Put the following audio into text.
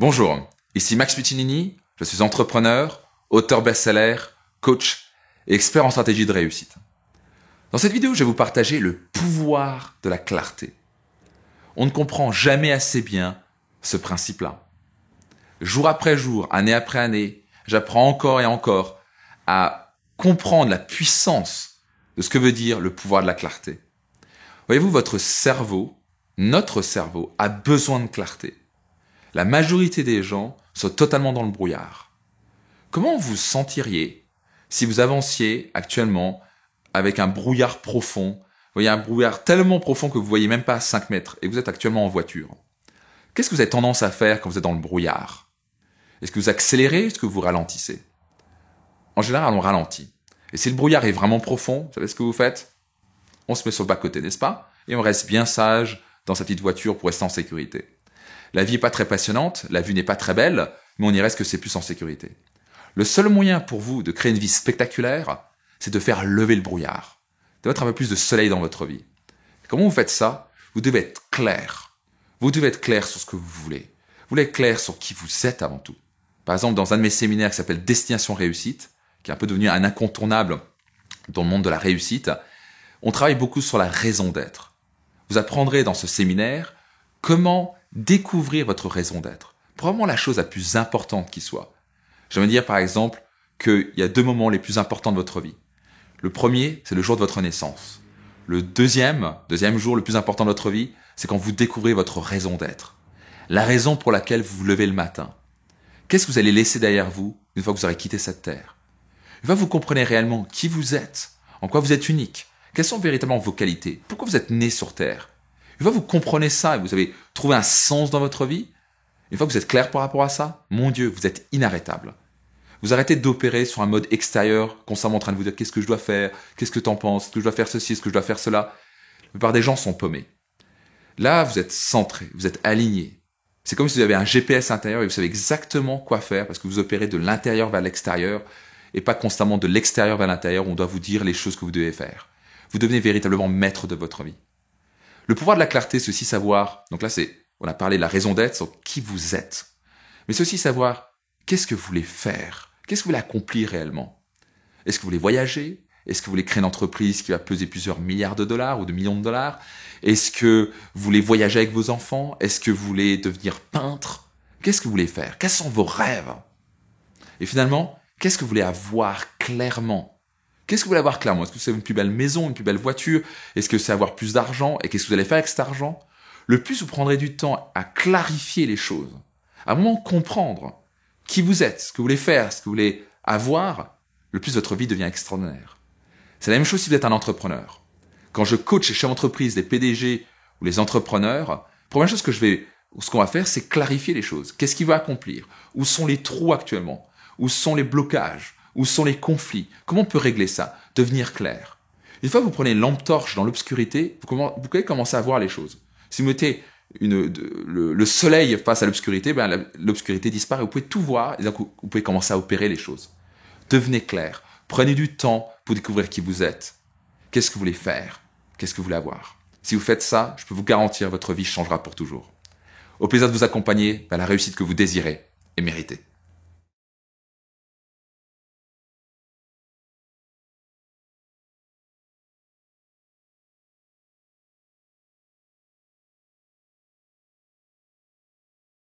Bonjour, ici Max Puccinini, je suis entrepreneur, auteur best-seller, coach et expert en stratégie de réussite. Dans cette vidéo, je vais vous partager le pouvoir de la clarté. On ne comprend jamais assez bien ce principe-là. Jour après jour, année après année, j'apprends encore et encore à comprendre la puissance de ce que veut dire le pouvoir de la clarté. Voyez-vous, votre cerveau, notre cerveau, a besoin de clarté. La majorité des gens sont totalement dans le brouillard. Comment vous sentiriez si vous avanciez actuellement avec un brouillard profond? Vous voyez un brouillard tellement profond que vous ne voyez même pas à 5 mètres et vous êtes actuellement en voiture. Qu'est-ce que vous avez tendance à faire quand vous êtes dans le brouillard? Est-ce que vous accélérez ou est-ce que vous ralentissez? En général, on ralentit. Et si le brouillard est vraiment profond, vous savez ce que vous faites? On se met sur le bas-côté, n'est-ce pas? Et on reste bien sage dans sa petite voiture pour rester en sécurité. La vie n'est pas très passionnante, la vue n'est pas très belle, mais on y reste que c'est plus en sécurité. Le seul moyen pour vous de créer une vie spectaculaire, c'est de faire lever le brouillard, de mettre un peu plus de soleil dans votre vie. Comment vous faites ça? Vous devez être clair. Vous devez être clair sur ce que vous voulez. Vous devez être clair sur qui vous êtes avant tout. Par exemple, dans un de mes séminaires qui s'appelle Destination Réussite, qui est un peu devenu un incontournable dans le monde de la réussite, on travaille beaucoup sur la raison d'être. Vous apprendrez dans ce séminaire comment découvrir votre raison d'être. Probablement la chose la plus importante qui soit. J'aimerais dire par exemple qu'il y a 2 moments les plus importants de votre vie. Le premier, c'est le jour de votre naissance. Le deuxième jour le plus important de votre vie, c'est quand vous découvrez votre raison d'être. La raison pour laquelle vous vous levez le matin. Qu'est-ce que vous allez laisser derrière vous une fois que vous aurez quitté cette terre? Une fois que vous comprenez réellement qui vous êtes, en quoi vous êtes unique, quelles sont véritablement vos qualités, pourquoi vous êtes né sur terre. Une fois que vous comprenez ça et vous avez trouvé un sens dans votre vie, une fois que vous êtes clair par rapport à ça, mon Dieu, vous êtes inarrêtable. Vous arrêtez d'opérer sur un mode extérieur, constamment en train de vous dire qu'est-ce que je dois faire, qu'est-ce que t'en penses, est-ce que je dois faire ceci, est-ce que je dois faire cela. La plupart des gens sont paumés. Là, vous êtes centré, vous êtes aligné. C'est comme si vous avez un GPS intérieur et vous savez exactement quoi faire parce que vous opérez de l'intérieur vers l'extérieur et pas constamment de l'extérieur vers l'intérieur où on doit vous dire les choses que vous devez faire. Vous devenez véritablement maître de votre vie. Le pouvoir de la clarté, c'est aussi savoir, donc là on a parlé de la raison d'être, sur qui vous êtes. Mais c'est aussi savoir qu'est-ce que vous voulez faire, qu'est-ce que vous voulez accomplir réellement. Est-ce que vous voulez voyager? Est-ce que vous voulez créer une entreprise qui va peser plusieurs milliards de dollars ou de millions de dollars? Est-ce que vous voulez voyager avec vos enfants? Est-ce que vous voulez devenir peintre? Qu'est-ce que vous voulez faire? Quels sont vos rêves? Et finalement, qu'est-ce que vous voulez avoir clairement? Qu'est-ce que vous voulez avoir clairement? Est-ce que c'est une plus belle maison, une plus belle voiture? Est-ce que c'est avoir plus d'argent? Et qu'est-ce que vous allez faire avec cet argent? Le plus vous prendrez du temps à clarifier les choses, à vraiment comprendre qui vous êtes, ce que vous voulez faire, ce que vous voulez avoir, le plus votre vie devient extraordinaire. C'est la même chose si vous êtes un entrepreneur. Quand je coach les chefs d'entreprise, les PDG ou les entrepreneurs, la première chose ce qu'on va faire, c'est clarifier les choses. Qu'est-ce qu'il va accomplir? Où sont les trous actuellement? Où sont les blocages? Où sont les conflits? Comment on peut régler ça? Devenir clair. Une fois que vous prenez une lampe torche dans l'obscurité, vous pouvez commencer à voir les choses. Si vous mettez le soleil face à l'obscurité, l'obscurité disparaît. Vous pouvez tout voir et donc vous pouvez commencer à opérer les choses. Devenez clair. Prenez du temps pour découvrir qui vous êtes. Qu'est-ce que vous voulez faire? Qu'est-ce que vous voulez avoir? Si vous faites ça, je peux vous garantir votre vie changera pour toujours. Au plaisir de vous accompagner vers la réussite que vous désirez et méritez.